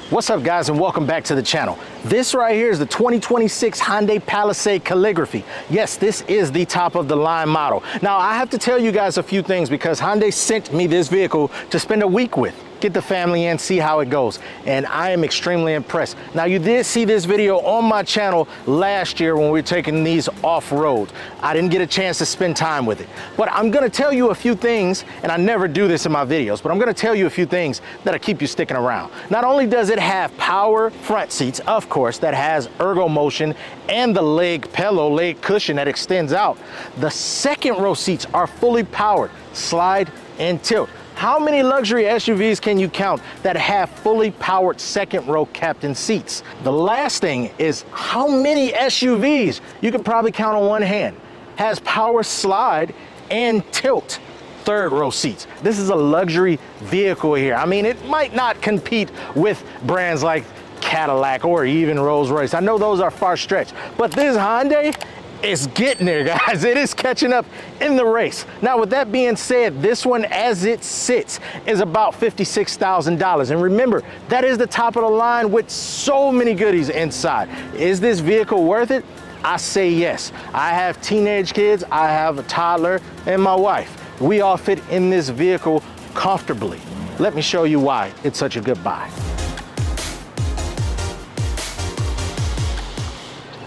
What's up, guys, and welcome back to the channel. This right here is the 2026 Hyundai Palisade Calligraphy. Yes, this is the top of the line model. Now, I have to tell you guys a few things because Hyundai sent me this vehicle to spend a week with. Get the family in, see how it goes. And I am extremely impressed. Now, you did see this video on my channel last year when we were taking these off-road. I didn't get a chance to spend time with it. But I'm gonna tell you a few things, and I never do this in my videos, but I'm gonna tell you a few things that'll keep you sticking around. Not only does it have power front seats, of course, that has ergo motion and the leg pillow, leg cushion that extends out. The second row seats are fully powered, slide and tilt. How many luxury SUVs can you count that have fully powered second row captain seats? The last thing is how many SUVs, you can probably count on one hand, has power slide and tilt third row seats. This is a luxury vehicle here. I mean, it might not compete with brands like Cadillac or even Rolls-Royce. I know those are far stretched, but this Hyundai is getting there, guys. It is catching up in the race. Now, with that being said, this one as it sits is about $56,000. And remember, that is the top of the line with so many goodies inside. Is this vehicle worth it? I say yes. I have teenage kids, I have a toddler, and my wife. We all fit in this vehicle comfortably. Let me show you why it's such a good buy.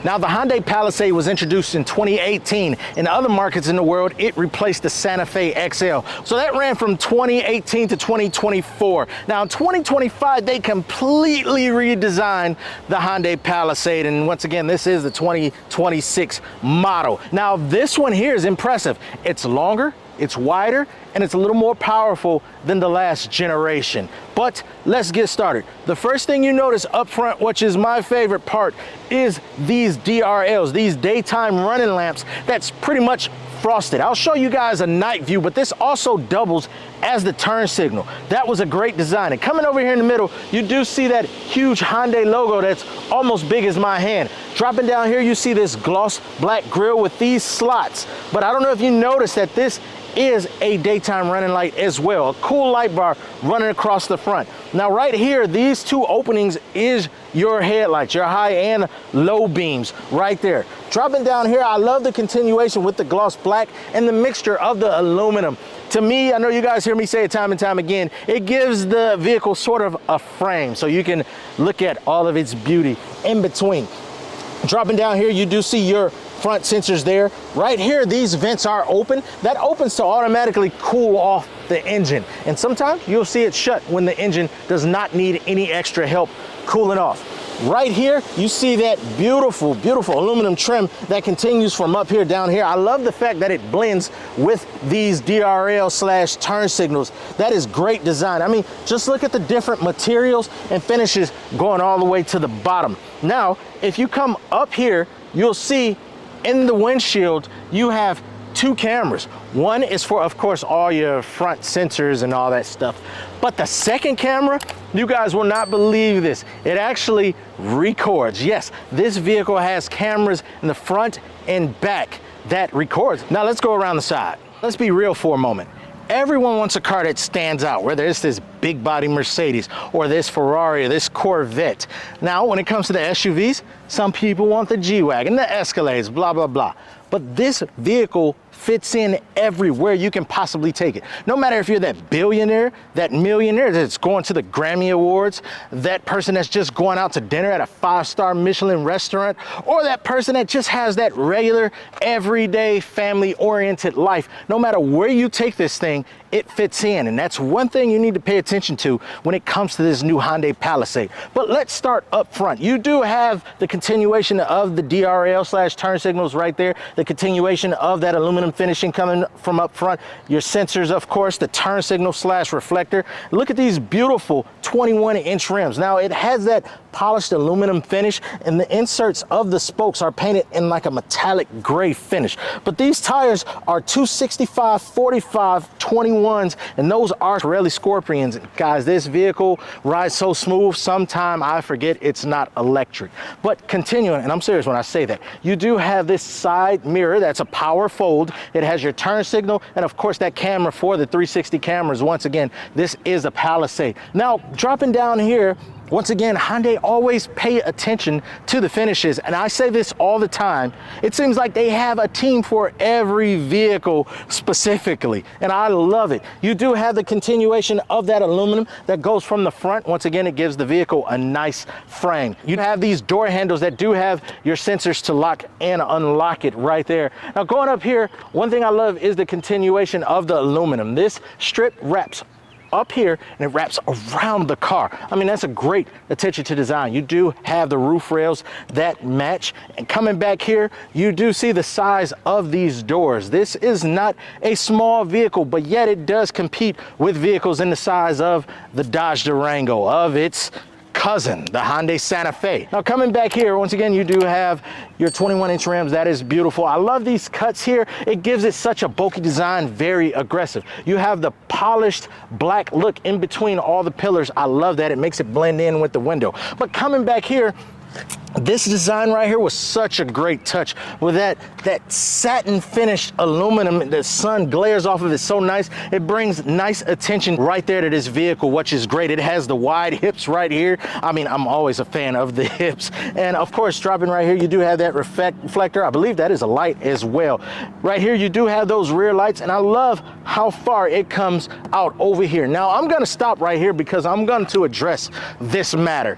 Now, the Hyundai Palisade was introduced in 2018. In other markets in the world, it replaced the Santa Fe XL. So that ran from 2018 to 2024. Now, in 2025, they completely redesigned the Hyundai Palisade. And once again, this is the 2026 model. Now, this one here is impressive. It's longer, it's wider, and it's a little more powerful than the last generation. But let's get started. The first thing you notice up front, which is my favorite part, is these DRLs, these daytime running lamps that's pretty much frosted. I'll show you guys a night view, but this also doubles as the turn signal. That was a great design. And coming over here in the middle, you do see that huge Hyundai logo that's almost big as my hand. Dropping down here, you see this gloss black grille with these slots. But I don't know if you noticed that this is a daytime running light as well. A cool light bar running across the front. Now right here, these two openings is your headlights, your high and low beams right there. Dropping down here, I love the continuation with the gloss black and the mixture of the aluminum. To me, I know you guys hear me say it time and time again, it gives the vehicle sort of a frame so you can look at all of its beauty in between. Dropping down here, you do see your front sensors there. Right here, these vents are open. That opens to automatically cool off the engine. And sometimes you'll see it shut when the engine does not need any extra help cooling off. Right here, you see that beautiful, beautiful aluminum trim that continues from up here down here. I love the fact that it blends with these DRL / turn signals. That is great design. I mean, just look at the different materials and finishes going all the way to the bottom. Now, if you come up here, you'll see in the windshield, you have two cameras. One is for, of course, all your front sensors and all that stuff. But the second camera, you guys will not believe this. It actually records. Yes, this vehicle has cameras in the front and back that records. Now let's go around the side. Let's be real for a moment. Everyone wants a car that stands out, whether it's this big body Mercedes or this Ferrari or this Corvette. Now, when it comes to the SUVs, some people want the G-Wagon, the Escalades, blah, blah, blah. But this vehicle fits in everywhere you can possibly take it. No matter if you're that billionaire, that millionaire that's going to the Grammy Awards, that person that's just going out to dinner at a 5-star Michelin restaurant, or that person that just has that regular, everyday, family-oriented life. No matter where you take this thing, it fits in. And that's one thing you need to pay attention to when it comes to this new Hyundai Palisade. But let's start up front. You do have the continuation of the DRL / turn signals right there, the continuation of that aluminum finishing coming from up front, your sensors, of course, the turn signal / reflector. Look at these beautiful 21-inch rims. Now, it has that polished aluminum finish, and the inserts of the spokes are painted in like a metallic gray finish. But these tires are 265, 45, 21s, and those are Pirelli Scorpions. Guys, this vehicle rides so smooth, sometime I forget it's not electric. But continuing, and I'm serious when I say that, you do have this side mirror that's a power fold. It has your turn signal, and of course that camera for the 360 cameras. Once again, this is a Palisade. Now, dropping down here, Once again, Hyundai always pay attention to the finishes, and I say this all the time. It seems like they have a team for every vehicle specifically, and I love it. You do have the continuation of that aluminum that goes from the front. Once again, it gives the vehicle a nice frame. You have these door handles that do have your sensors to lock and unlock it right there. Now going up here, one thing I love is the continuation of the aluminum. This strip wraps up here and it wraps around the car. I mean, that's a great attention to design. You do have the roof rails that match, and coming back here, you do see the size of these doors. This is not a small vehicle, but yet it does compete with vehicles in the size of the Dodge Durango, of its cousin, the Hyundai Santa Fe. Now coming back here, once again, you do have your 21-inch rims. That is beautiful. I love these cuts here. It gives it such a bulky design, very aggressive. You have the polished black look in between all the pillars. I love that. It makes it blend in with the window. But coming back here, this design right here was such a great touch with that satin finished aluminum. The sun glares off of it so nice. It brings nice attention right there to this vehicle, which is great. It has the wide hips right here. I mean, I'm always a fan of the hips. And of course, dropping right here, you do have that reflector. I believe that is a light as well. Right here, you do have those rear lights, and I love how far it comes out over here. Now, I'm gonna stop right here because I'm going to address this matter.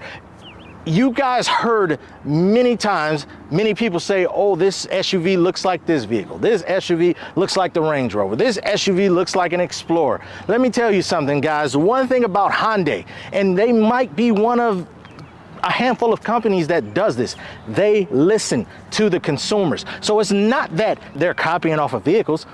You guys heard many times, many people say, oh, this SUV looks like this vehicle. This SUV looks like the Range Rover. This SUV looks like an Explorer. Let me tell you something, guys. One thing about Hyundai, and they might be one of a handful of companies that does this, they listen to the consumers. So it's not that they're copying off of vehicles.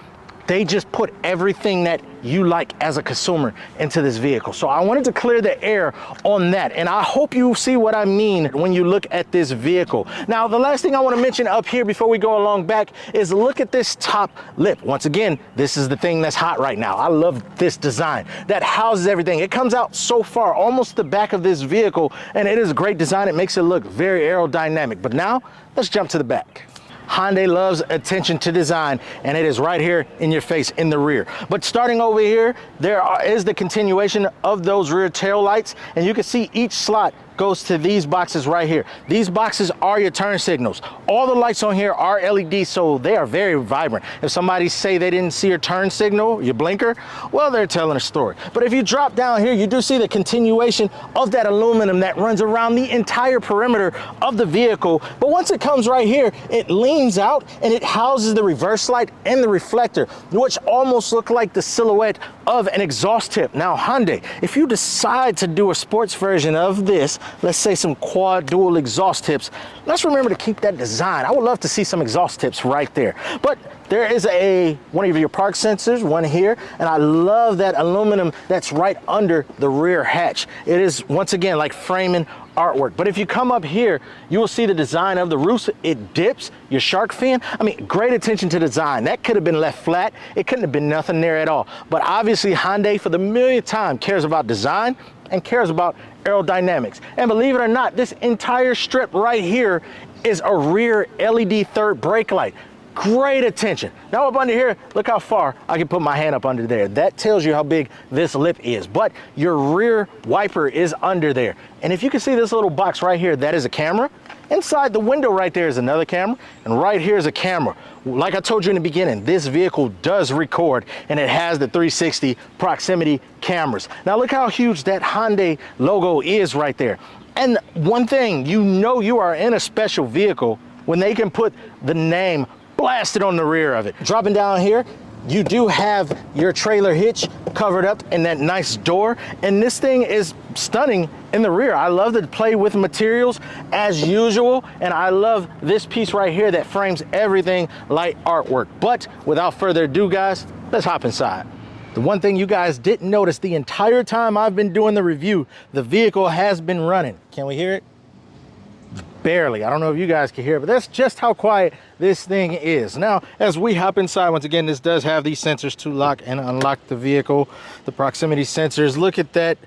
They just put everything that you like as a consumer into this vehicle. So I wanted to clear the air on that, and I hope you see what I mean when you look at this vehicle. Now, the last thing I want to mention up here before we go along back is look at this top lip. Once again, this is the thing that's hot right now. I love this design that houses everything. It comes out so far, almost the back of this vehicle, and it is a great design. It makes it look very aerodynamic. But now, let's jump to the back. Hyundai loves attention to design, and it is right here in your face in the rear. But starting over here, is the continuation of those rear tail lights, and you can see each slot goes to these boxes right here. These boxes are your turn signals. All the lights on here are LED, so they are very vibrant. If somebody say they didn't see your turn signal, your blinker, well, they're telling a story. But if you drop down here, you do see the continuation of that aluminum that runs around the entire perimeter of the vehicle. But once it comes right here, it leans out and it houses the reverse light and the reflector, which almost look like the silhouette of an exhaust tip. Now, Hyundai, if you decide to do a sports version of this, let's say some quad dual exhaust tips, let's remember to keep that design. I would love to see some exhaust tips right there. But there is one of your park sensors, one here, and I love that aluminum that's right under the rear hatch. It is, once again, like framing artwork. But if you come up here, you will see the design of the roofs. It dips, your shark fin. I mean, great attention to design. That could have been left flat. It couldn't have been nothing there at all. But obviously, Hyundai, for the millionth time, cares about design and cares about aerodynamics. And believe it or not, this entire strip right here is a rear LED third brake light. Great attention. Now up under here, look how far I can put my hand up under there. That tells you how big this lip is. But your rear wiper is under there. And if you can see this little box right here, that is a camera. Inside the window right there is another camera, and right here is a camera. Like I told you in the beginning, this vehicle does record, and it has the 360 proximity cameras. Now look how huge that Hyundai logo is right there. And one thing, you know you are in a special vehicle when they can put the name blasted on the rear of it. Dropping down here, you do have your trailer hitch covered up in that nice door, and this thing is stunning in the rear. I love to play with materials as usual, and I love this piece right here that frames everything like artwork. But without further ado, guys, let's hop inside. The one thing you guys didn't notice the entire time I've been doing the review, the vehicle has been running. Can we hear it? Barely. I don't know if you guys can hear it, but that's just how quiet this thing is. Now, as we hop inside, once again, this does have these sensors to lock and unlock the vehicle, the proximity sensors. Look at that.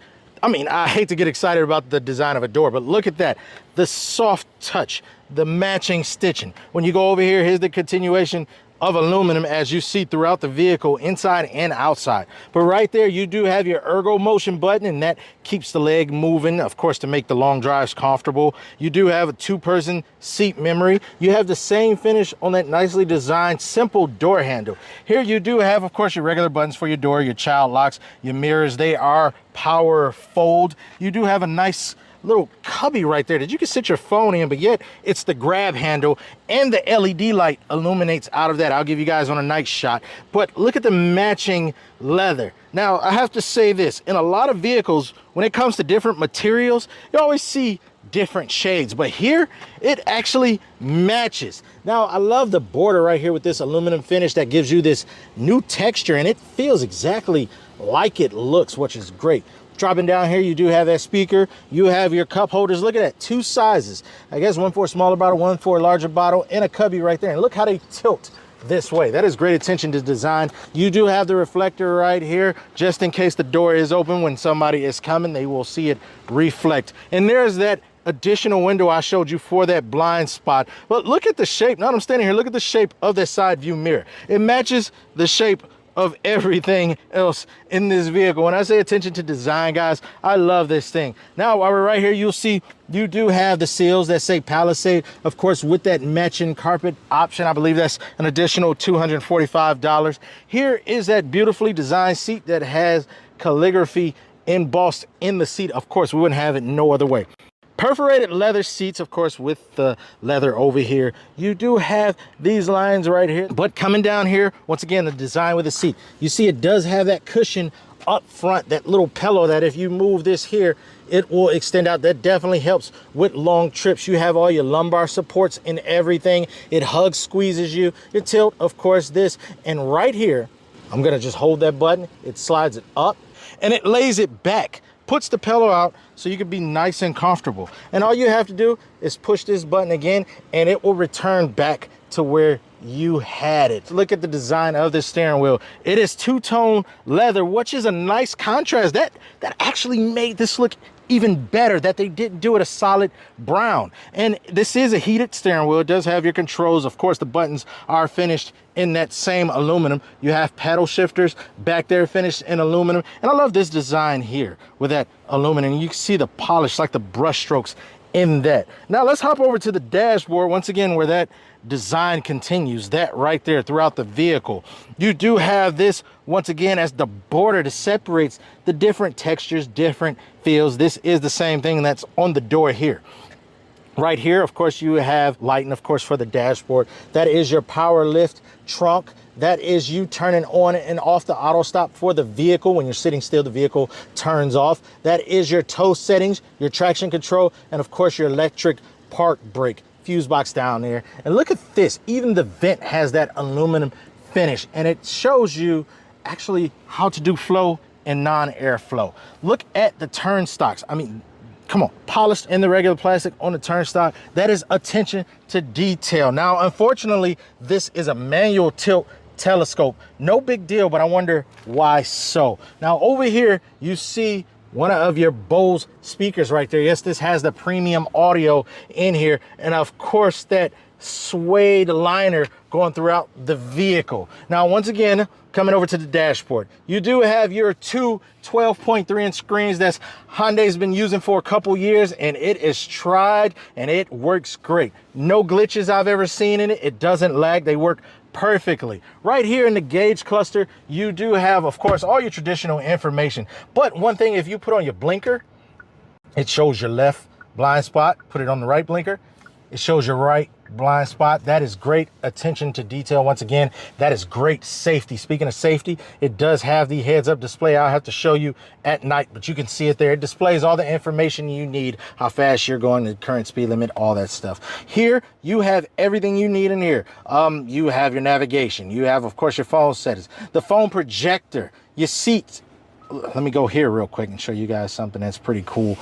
I mean, I hate to get excited about the design of a door, but look at that. The soft touch, the matching stitching. When you go over here, here's the continuation of aluminum, as you see throughout the vehicle, inside and outside. But right there, you do have your ergo motion button, and that keeps the leg moving, of course, to make the long drives comfortable. You do have a 2-person seat memory. You have the same finish on that nicely designed, simple door handle. Here you do have, of course, your regular buttons for your door, your child locks, your mirrors. They are power fold. You do have a nice little cubby right there that you can sit your phone in, but yet it's the grab handle, and the LED light illuminates out of that. I'll give you guys on a night shot, but look at the matching leather. Now, I have to say this, in a lot of vehicles, when it comes to different materials, you always see different shades, but here it actually matches. Now, I love the border right here with this aluminum finish that gives you this new texture, and it feels exactly like it looks, which is great. Dropping down here, you do have that speaker. You have your cup holders. Look at that, 2 sizes. I guess one for a smaller bottle, one for a larger bottle, and a cubby right there. And look how they tilt this way. That is great attention to design. You do have the reflector right here, just in case the door is open. When somebody is coming, they will see it reflect. And there's that additional window I showed you for that blind spot. But look at the shape. Now that I'm standing here, look at the shape of that side view mirror. It matches the shape of everything else in this vehicle. When I say attention to design, guys, I love this thing. Now, while we're right here, you'll see you do have the seals that say Palisade, of course, with that matching carpet option. I believe that's an additional $245. Here is that beautifully designed seat that has calligraphy embossed in the seat. Of course, we wouldn't have it no other way. Perforated leather seats, of course, with the leather over here. You do have these lines right here, but coming down here, once again, the design with the seat, you see it does have that cushion up front, that little pillow that if you move this here, it will extend out. That definitely helps with long trips. You have all your lumbar supports and everything. It hugs, squeezes you. Your tilt, of course, this. And right here, I'm gonna just hold that button. It slides it up and it lays it back. Puts the pillow out so you can be nice and comfortable. And all you have to do is push this button again and it will return back to where you had it. Look at the design of this steering wheel. It is 2-tone leather, which is a nice contrast. That actually made this look even better, that they didn't do it a solid brown. And this is a heated steering wheel. It does have your controls. Of course, the buttons are finished in that same aluminum. You have paddle shifters back there finished in aluminum. And I love this design here with that aluminum. You can see the polish, like the brush strokes in that. Now let's hop over to the dashboard once again, where that design continues, that right there throughout the vehicle. You do have this once again as the border that separates the different textures, different feels. This is the same thing that's on the door here. Right here, of course, you have lighting, of course, for the dashboard. That is your power lift trunk. That is you turning on and off the auto stop for the vehicle. When you're sitting still, the vehicle turns off. That is your tow settings, your traction control, and of course your electric park brake fuse box down there. And look at this, even the vent has that aluminum finish, and it shows you actually how to do flow and non-air flow. Look at the turn stocks. I mean, come on, polished in the regular plastic on the turnstile. That is attention to detail. Now, unfortunately, this is a manual tilt telescope. No big deal, but I wonder why so. Now, over here, you see one of your Bose speakers right there. Yes, this has the premium audio in here. And of course, that suede liner going throughout the vehicle. Now, once again, coming over to the dashboard, you do have your two 12.3-inch screens that's Hyundai's been using for a couple years, and it is tried and it works great. No glitches I've ever seen in it. It doesn't lag. They work perfectly. Right here in the gauge cluster, you do have, of course, all your traditional information. But one thing, if you put on your blinker, it shows your left blind spot. Put it on the right blinker, it shows your right blind spot. That is great attention to detail. Once again, that is great safety. Speaking of safety, it does have the heads-up display. I'll have to show you at night, but you can see it there. It displays all the information you need, how fast you're going, the current speed limit, all that stuff. Here, you have everything you need in here. You have your navigation. You have, of course, your phone settings, the phone projector, your seats. Let me go here real quick and show you guys something that's pretty cool.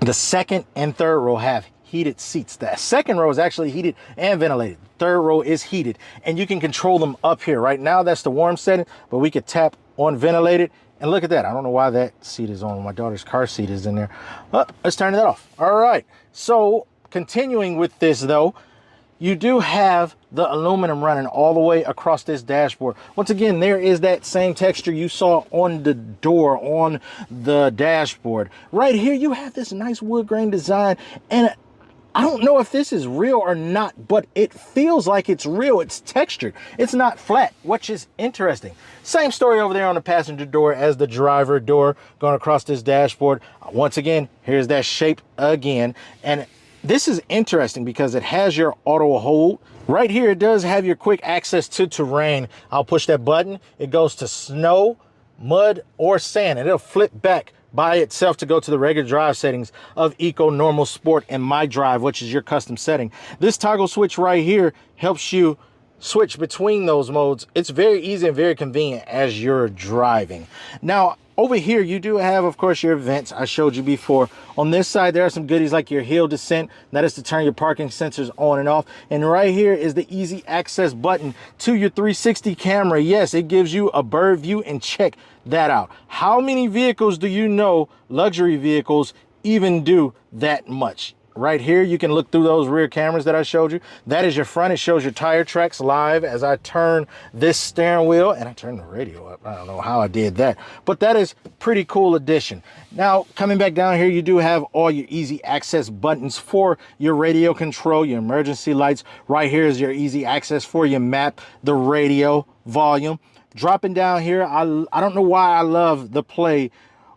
The second and third row have heated seats. The second row is actually heated and ventilated. Third row is heated, and you can control them up here. Right now, that's the warm setting, but we could tap on ventilated, and look at that. I don't know why that seat is on. My daughter's car seat is in there. Let's turn that off. All right, so continuing with this though, you do have the aluminum running all the way across this dashboard. Once again, there is that same texture you saw on the door, on the dashboard. Right here, you have this nice wood grain design, and I don't know if this is real or not, but it feels like it's real. It's textured. It's not flat, which is interesting. Same story over there on the passenger door as the driver door going across this dashboard. Once again, here's that shape again. And this is interesting because it has your auto hold. Right here, it does have your quick access to terrain. I'll push that button. It goes to snow, mud, or sand, and it'll flip back by itself to go to the regular drive settings of Eco, Normal, Sport, and My Drive, which is your custom setting. This toggle switch right here helps you switch between those modes. It's very easy and very convenient as you're driving. Now, over here, you do have, of course, your vents I showed you before. On this side, there are some goodies like your hill descent. That is to turn your parking sensors on and off. And right here is the easy access button to your 360 camera. Yes, it gives you a bird view, and check that out. How many vehicles do you know, luxury vehicles, even do that much? Right here, you can look through those rear cameras that I showed you. That is your front. It shows your tire tracks live as I turn this steering wheel, and I turn the radio up. I don't know how I did that, but that is pretty cool addition. Now, coming back down here, you do have all your easy access buttons for your radio control, your emergency lights. Right here is your easy access for your map, the radio, volume. Dropping down here, I don't know why I love the play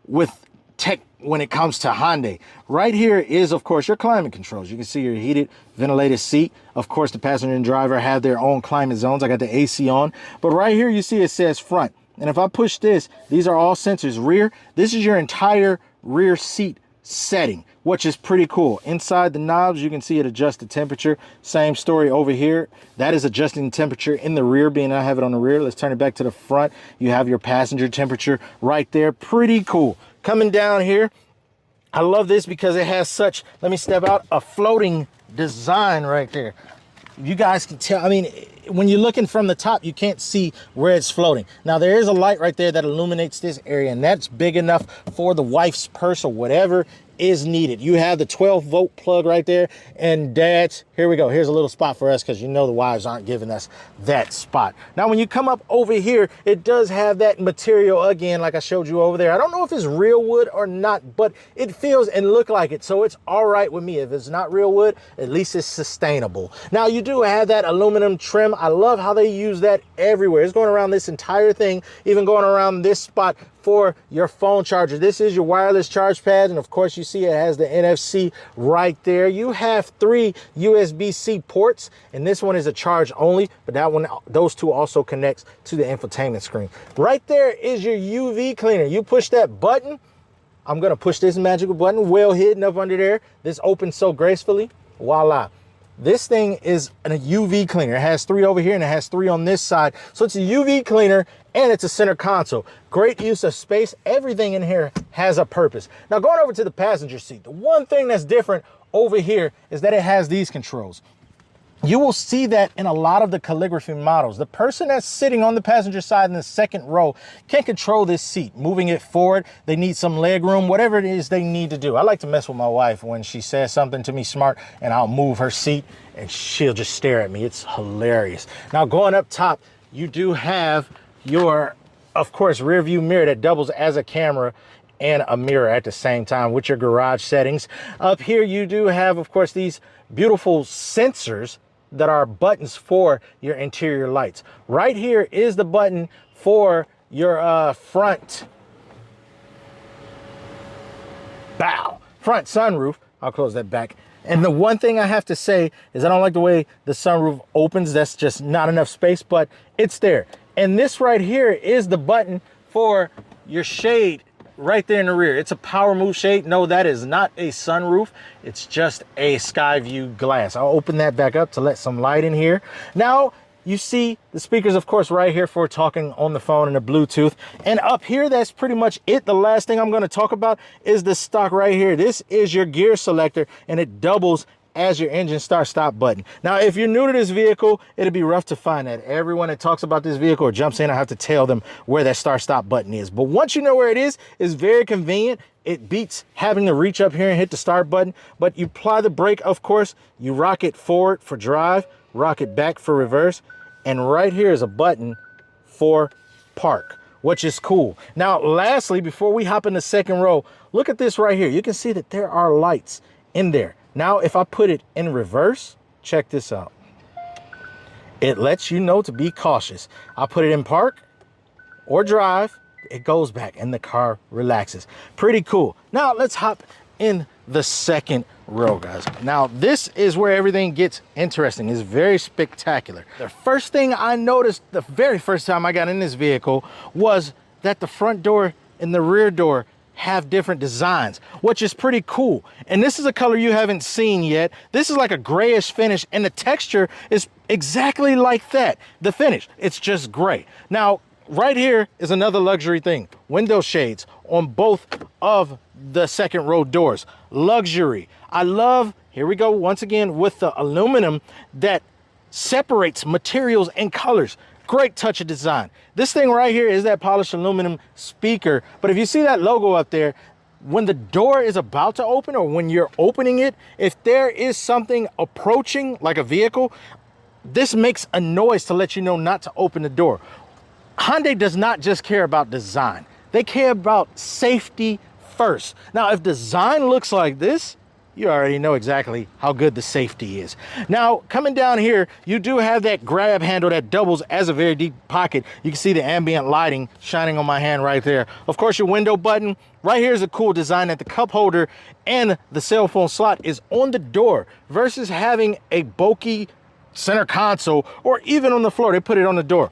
with tech when it comes to Hyundai. Right here is, of course, your climate controls. You can see your heated, ventilated seat. Of course, the passenger and driver have their own climate zones. I got the AC on. But right here, you see it says front. And if I push this, these are all sensors. Rear, this is your entire rear seat setting, which is pretty cool. Inside the knobs, you can see it adjusts the temperature. Same story over here. That is adjusting the temperature in the rear, being I have it on the rear. Let's turn it back to the front. You have your passenger temperature right there. Pretty cool. Coming down here, I love this because it has such, let me step out, a floating design right there. You guys can tell, I mean, when you're looking from the top, you can't see where it's floating. Now, there is a light right there that illuminates this area, and that's big enough for the wife's purse or whatever is needed. You have the 12-volt plug right there, and dads, here we go. Here's a little spot for us because you know the wives aren't giving us that spot. Now, when you come up over here, it does have that material again, like I showed you over there. I don't know if it's real wood or not, but it feels and look like it, so it's all right with me. If it's not real wood, at least it's sustainable. Now, you do have that aluminum trim. I love how they use that everywhere. It's going around this entire thing, even going around this spot for your phone charger. This is your wireless charge pad, and of course you see it has the NFC right there. You have 3 USB-C ports, and this one is a charge only, but that one, those two also connects to the infotainment screen. Right there is your UV cleaner. You push that button. I'm gonna push this magical button, well hidden up under there. This opens so gracefully. Voila. This thing is a UV cleaner. It has 3 over here and it has 3 on this side. So it's a UV cleaner and it's a center console. Great use of space. Everything in here has a purpose. Now, going over to the passenger seat, the one thing that's different over here is that it has these controls. You will see that in a lot of the calligraphy models. The person that's sitting on the passenger side in the second row can control this seat, moving it forward. They need some leg room, whatever it is they need to do. I like to mess with my wife when she says something to me smart, and I'll move her seat and she'll just stare at me. It's hilarious. Now, going up top, you do have your, of course, rear view mirror that doubles as a camera and a mirror at the same time with your garage settings. Up here, you do have, of course, these beautiful sensors that are buttons for your interior lights. Right here is the button for your front sunroof. I'll close that back. And the one thing I have to say is I don't like the way the sunroof opens. That's just not enough space, but it's there. And this right here is the button for your shade right there in the rear. It's a power move shade. No, that is not a sunroof. It's just a sky view glass. I'll open that back up to let some light in here. Now, you see the speakers, of course, right here for talking on the phone and the Bluetooth. And up here, that's pretty much it. The last thing I'm going to talk about is the stock right here. This is your gear selector, and it doubles as your engine start stop button. Now, if you're new to this vehicle, it'll be rough to find that. Everyone that talks about this vehicle or jumps in, I have to tell them where that start stop button is. But once you know where it is, it's very convenient. It beats having to reach up here and hit the start button, but you apply the brake, of course, you rock it forward for drive, rock it back for reverse. And right here is a button for park, which is cool. Now, lastly, before we hop in the second row, look at this right here. You can see that there are lights in there. Now, if I put it in reverse, check this out. It lets you know to be cautious. I put it in park or drive, it goes back and the car relaxes. Pretty cool. Now let's hop in the second row, guys. Now this is where everything gets interesting. It's very spectacular. The first thing I noticed the very first time I got in this vehicle was that the front door and the rear door have different designs, which is pretty cool. And this is a color you haven't seen yet. This is like a grayish finish, and the texture is exactly like that. The finish, it's just gray. Now, right here is another luxury thing. Window shades on both of the second row doors. Luxury. I love, here we go once again with the aluminum that separates materials and colors. Great touch of design. This thing right here is that polished aluminum speaker. But if you see that logo up there, when the door is about to open or when you're opening it, if there is something approaching like a vehicle, this makes a noise to let you know not to open the door. Hyundai does not just care about design. They care about safety first. Now, if design looks like this, you already know exactly how good the safety is. Now, coming down here, you do have that grab handle that doubles as a very deep pocket. You can see the ambient lighting shining on my hand right there. Of course, your window button. Right here is a cool design that the cup holder and the cell phone slot is on the door versus having a bulky center console or even on the floor. They put it on the door.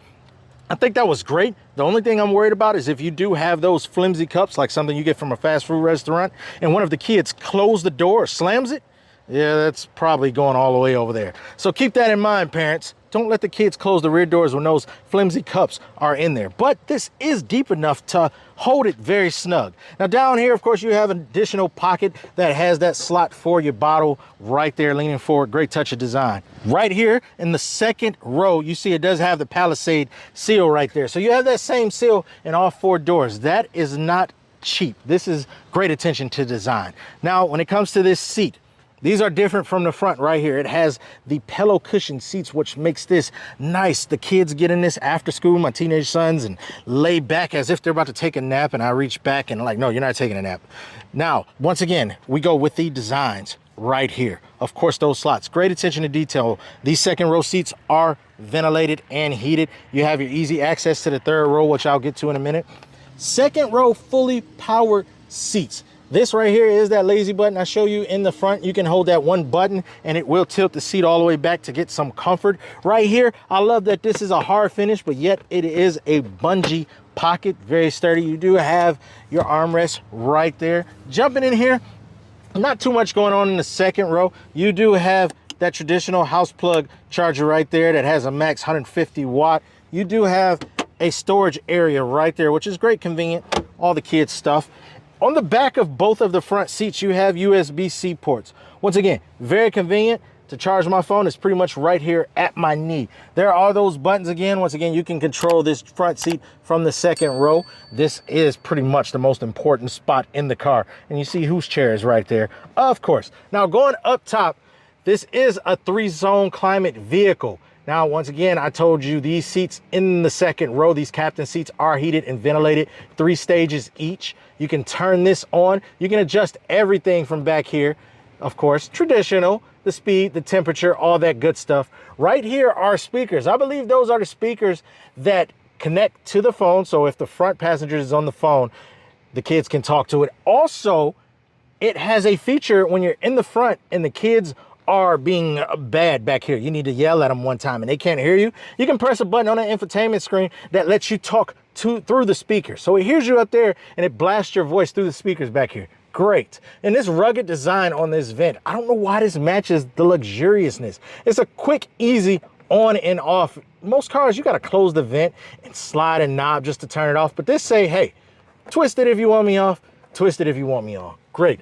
I think that was great. The only thing I'm worried about is if you do have those flimsy cups, like something you get from a fast food restaurant, and one of the kids closes the door or slams it, yeah, that's probably going all the way over there. So keep that in mind, parents. Don't let the kids close the rear doors when those flimsy cups are in there. But this is deep enough to hold it very snug. Now down here, of course, you have an additional pocket that has that slot for your bottle right there leaning forward. Great touch of design. Right here in the second row, you see it does have the Palisade seal right there. So you have that same seal in all four doors. That is not cheap. This is great attention to design. Now, when it comes to this seat, these are different from the front right here. It has the pillow cushion seats, which makes this nice. The kids get in this after school, my teenage sons, and lay back as if they're about to take a nap, and I reach back and like, no, you're not taking a nap. Now, once again, we go with the designs right here. Of course, those slots, great attention to detail. These second row seats are ventilated and heated. You have your easy access to the third row, which I'll get to in a minute. Second row, fully powered seats. This right here is that lazy button I show you in the front. You can hold that one button and it will tilt the seat all the way back to get some comfort. Right here, I love that this is a hard finish, but yet it is a bungee pocket, very sturdy. You do have your armrest right there. Jumping in here, not too much going on in the second row. You do have that traditional house plug charger right there that has a max 150 watt. You do have a storage area right there, which is great, convenient, all the kids' stuff. On the back of both of the front seats, you have USB-C ports. Once again, very convenient. To charge my phone is pretty much right here at my knee. There are those buttons again. Once again, you can control this front seat from the second row. This is pretty much the most important spot in the car. And you see whose chair is right there, of course. Now going up top, this is a 3-zone climate vehicle. Now, once again, I told you these seats in the second row, these captain seats are heated and ventilated, 3 stages each. You can turn this on. You can adjust everything from back here. Of course, traditional, the speed, the temperature, all that good stuff. Right here are speakers. I believe those are the speakers that connect to the phone. So if the front passenger is on the phone, the kids can talk to it. Also, it has a feature when you're in the front and the kids are being bad back here. You need to yell at them one time and they can't hear you. You can press a button on the infotainment screen that lets you talk through the speaker. So it hears you up there and it blasts your voice through the speakers back here. Great. And this rugged design on this vent, I don't know why this matches the luxuriousness. It's a quick, easy on and off. Most cars, you got to close the vent and slide a knob just to turn it off. But this say, hey, twist it if you want me off, twist it if you want me on. Great.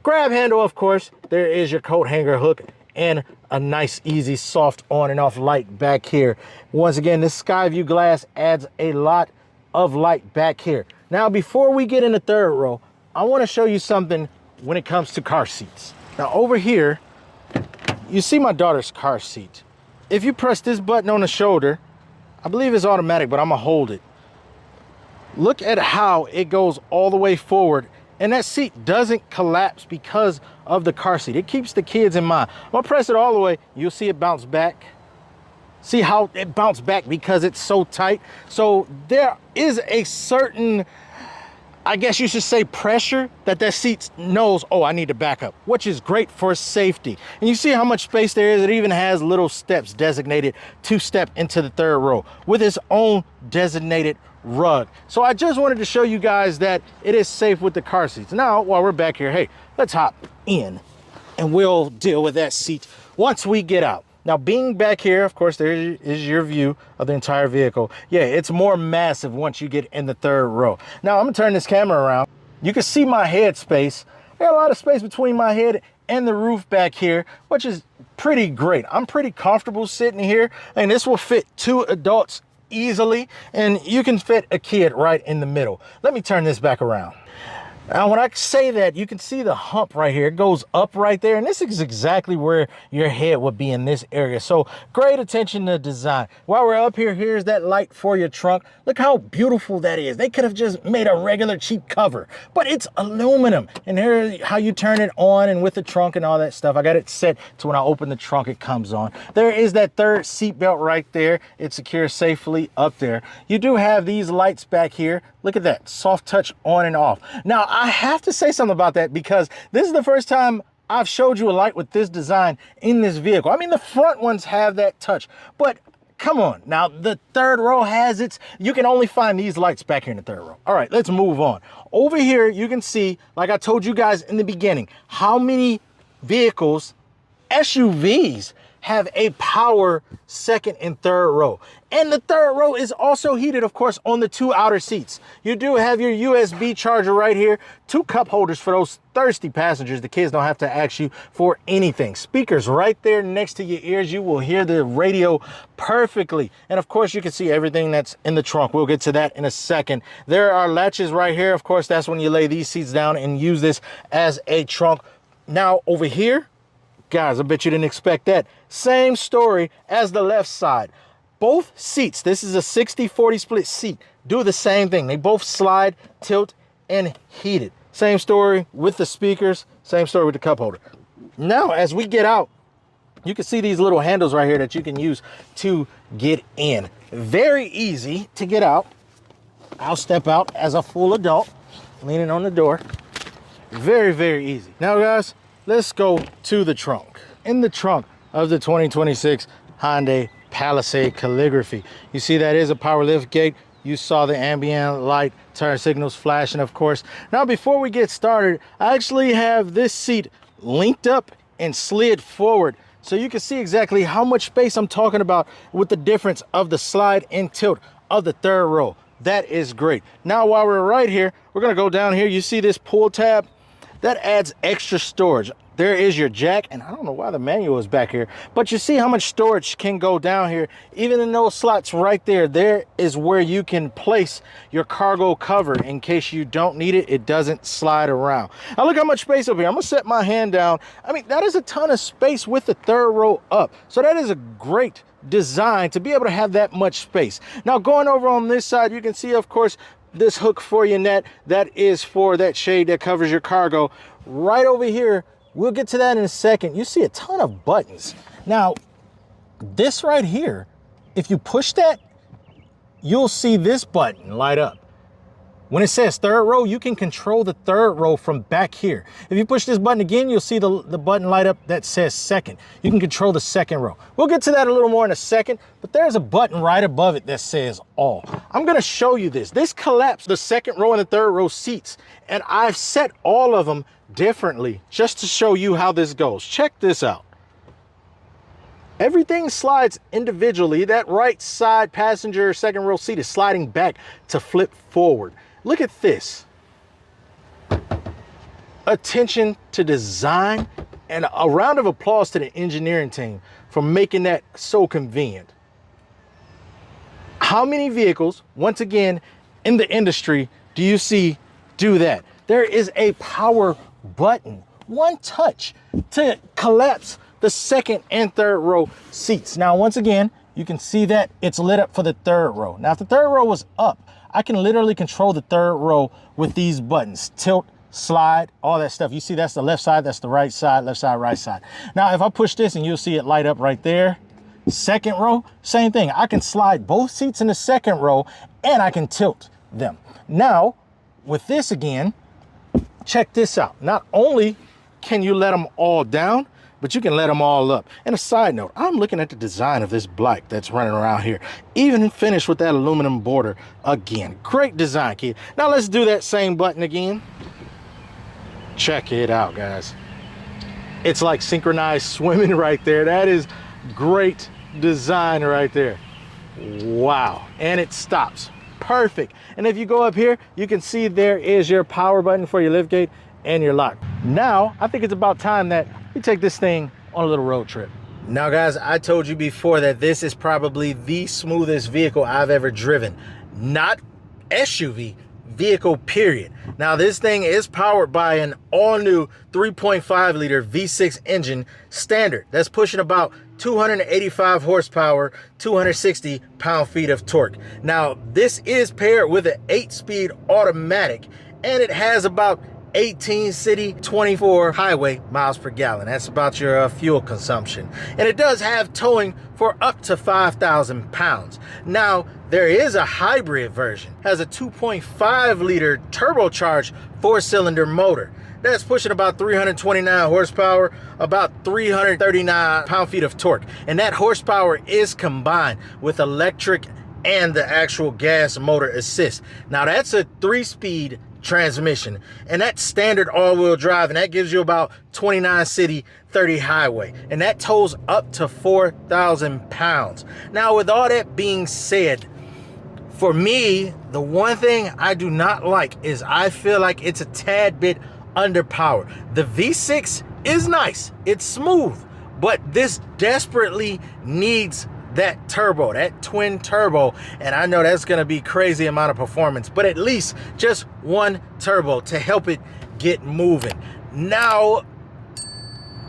Grab handle, of course. There is your coat hanger hook and a nice, easy, soft on and off light back here. Once again, this sky view glass adds a lot of light back here. Now, before we get in the third row, I want to show you something when it comes to car seats. Now, over here, you see my daughter's car seat. if you press this button on the shoulder, I believe it's automatic, but I'm gonna hold it. Look at how it goes all the way forward, and that seat doesn't collapse because of the car seat. It keeps the kids in mind. I'm gonna press it all the way. You'll see it bounce back. See how it bounced back because it's so tight. So there is a certain, I guess you should say, pressure that seat knows, oh, I need to back up, which is great for safety. And you see how much space there is. It even has little steps designated to step into the third row with its own designated rug. So I just wanted to show you guys that it is safe with the car seats. Now, while we're back here, hey, let's hop in and we'll deal with that seat once we get out. Now, being back here, of course, there is your view of the entire vehicle. Yeah, it's more massive once you get in the third row. Now, I'm gonna turn this camera around. You can see my head space. There's a lot of space between my head and the roof back here, which is pretty great. I'm pretty comfortable sitting here, and this will fit 2 adults easily, and you can fit a kid right in the middle. Let me turn this back around. Now, when I say that, you can see the hump right here. It goes up right there, and this is exactly where your head would be in this area. So great attention to design. While we're up here, here's that light for your trunk. Look how beautiful that is. They could have just made a regular cheap cover, but it's aluminum. And here's how you turn it on, and with the trunk and all that stuff. I got it set to when I open the trunk, it comes on. There is that third seat belt right there. It secures safely up there. You do have these lights back here. Look at that, soft touch on and off. Now, I have to say something about that because this is the first time I've showed you a light with this design in this vehicle. I mean, the front ones have that touch, but come on. Now, the third row has its, you can only find these lights back here in the third row. All right, let's move on. Over here, you can see, like I told you guys in the beginning, how many vehicles, SUVs, have a power second and third row. And the third row is also heated, of course, on the 2 outer seats. You do have your USB charger right here, 2 cup holders for those thirsty passengers. The kids don't have to ask you for anything. Speakers right there next to your ears. You will hear the radio perfectly. And of course, you can see everything that's in the trunk. We'll get to that in a second. There are latches right here. Of course, that's when you lay these seats down and use this as a trunk. Now, over here, guys, I bet you didn't expect that. Same story as the left side. Both seats, this is a 60-40 split seat, do the same thing. They both slide, tilt, and heated. Same story with the speakers, same story with the cup holder. Now, as we get out, you can see these little handles right here that you can use to get in. Very easy to get out. I'll step out as a full adult, leaning on the door. Very, very easy. Now, guys, let's go to the trunk. In the trunk of the 2026 Hyundai Palisade Calligraphy, you see that is a power lift gate. You saw the ambient light, turn signals flashing, of course. Now, before we get started, I actually have this seat linked up and slid forward so you can see exactly how much space I'm talking about with the difference of the slide and tilt of the third row. That is great. Now, while we're right here, we're gonna go down here. You see this pull tab? That adds extra storage. There is your jack, and I don't know why the manual is back here, but you see how much storage can go down here. Even in those slots right there, there is where you can place your cargo cover in case you don't need it. It doesn't slide around. Now look how much space up here. I'm gonna set my hand down. I mean, that is a ton of space with the third row up. So that is a great design to be able to have that much space. Now going over on this side, you can see, of course, this hook for your net. That is for that shade that covers your cargo. Right over here, we'll get to that in a second. You see a ton of buttons. Now, this right here, if you push that, you'll see this button light up. When it says third row, you can control the third row from back here. If you push this button again, you'll see the button light up that says second. You can control the second row. We'll get to that a little more in a second, but there's a button right above it that says all. I'm gonna show you this. This collapsed the second row and the third row seats, and I've set all of them differently just to show you how this goes. Check this out. Everything slides individually. That right side passenger second row seat is sliding back to flip forward. Look at this. Attention to design, and a round of applause to the engineering team for making that so convenient. How many vehicles, once again, in the industry do you see do that? There is a power button, one touch, to collapse the second and third row seats. Now, once again, you can see that it's lit up for the third row. Now, if the third row was up, I can literally control the third row with these buttons: tilt, slide, all that stuff. You see that's the left side, that's the right side, left side, right side. Now, if I push this, and you'll see it light up right there, second row, same thing. I can slide both seats in the second row, and I can tilt them. Now, with this again, check this out. Not only can you let them all down, but you can let them all up. And a side note, I'm looking at the design of this black that's running around here, even finished with that aluminum border again. Great design, kid. Now let's do that same button again. Check it out, guys. It's like synchronized swimming right there. That is great design right there. Wow. And it stops. Perfect. And if you go up here, you can see there is your power button for your liftgate and your lock. Now, I think it's about time that we take this thing on a little road trip. Now, guys, I told you before that this is probably the smoothest vehicle I've ever driven. Not SUV, vehicle, period. Now, this thing is powered by an all-new 3.5 liter V6 engine standard that's pushing about 285 horsepower, 260 pound-feet of torque. Now, this is paired with an 8-speed automatic, and it has about 18 city, 24 highway miles per gallon. That's about your fuel consumption. And it does have towing for up to 5,000 pounds. Now, there is a hybrid version. Has a 2.5 liter turbocharged 4-cylinder motor. That's pushing about 329 horsepower, about 339 pound-feet of torque. And that horsepower is combined with electric and the actual gas motor assist. Now, that's a 3-speed transmission, and that's standard all-wheel drive, and that gives you about 29 city, 30 highway, and that tows up to 4,000 pounds. Now, with all that being said, for me, the one thing I do not like is I feel like it's a tad bit underpowered. The V6 is nice, it's smooth, but this desperately needs that turbo, that twin turbo, and I know that's gonna be crazy amount of performance, but at least just one turbo to help it get moving. Now,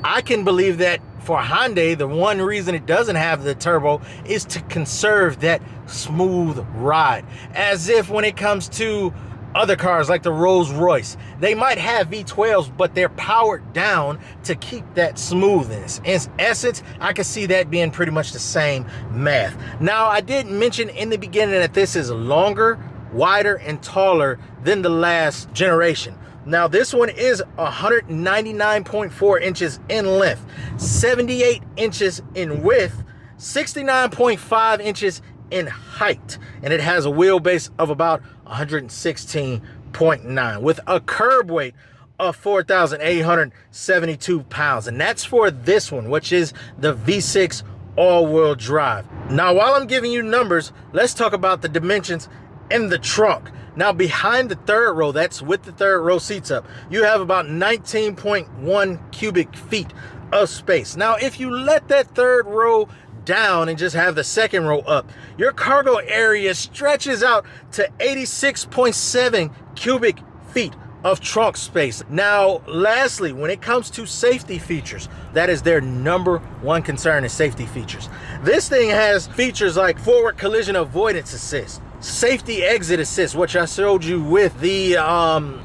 I can believe that for Hyundai, the one reason it doesn't have the turbo is to conserve that smooth ride. As if when it comes to other cars like the Rolls-Royce, they might have V12s, but they're powered down to keep that smoothness. In essence, I can see that being pretty much the same math. Now, I did mention in the beginning that this is longer, wider, and taller than the last generation. Now, this one is 199.4 inches in length, 78 inches in width, 69.5 inches in height, and it has a wheelbase of about 116.9 with a curb weight of 4,872 pounds, and that's for this one, which is the V6 all-wheel drive. Now, while I'm giving you numbers, let's talk about the dimensions in the trunk. Now, behind the third row, that's with the third row seats up, you have about 19.1 cubic feet of space. Now, if you let that third row down and just have the second row up, your cargo area stretches out to 86.7 cubic feet of trunk space. Now, lastly, when it comes to safety features, that is their number one concern, is safety features. This thing has features like forward collision avoidance assist, safety exit assist, which I showed you with the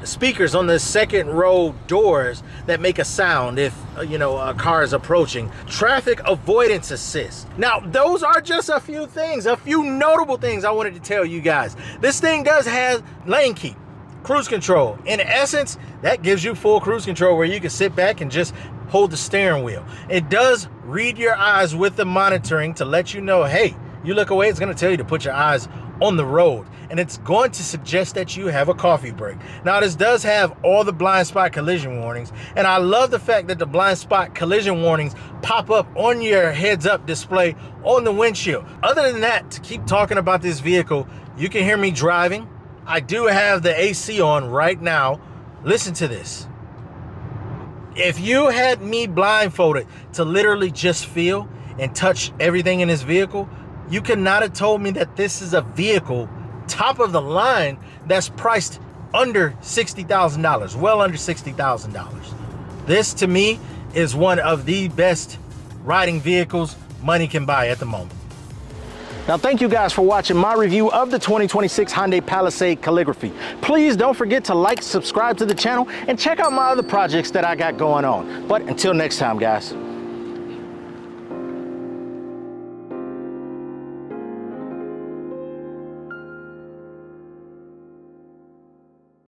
speakers on the second row doors that make a sound if a car is approaching, traffic avoidance assist. Now, those are just a few things, a few notable things I wanted to tell you guys. This thing does have lane keep, cruise control. In essence, that gives you full cruise control where you can sit back and just hold the steering wheel. It does read your eyes with the monitoring to let you know, hey, you look away, it's going to tell you to put your eyes on the road, and it's going to suggest that you have a coffee break. Now, this does have all the blind spot collision warnings, and I love the fact that the blind spot collision warnings pop up on your heads-up display on the windshield. Other than that, to keep talking about this vehicle, you can hear me driving. I do have the AC on right now. Listen to this. If you had me blindfolded to literally just feel and touch everything in this vehicle, you could not have told me that this is a vehicle, top of the line, that's priced under $60,000, well under $60,000. This, to me, is one of the best riding vehicles money can buy at the moment. Now, thank you guys for watching my review of the 2026 Hyundai Palisade Calligraphy. Please don't forget to like, subscribe to the channel, and check out my other projects that I got going on. But until next time, guys.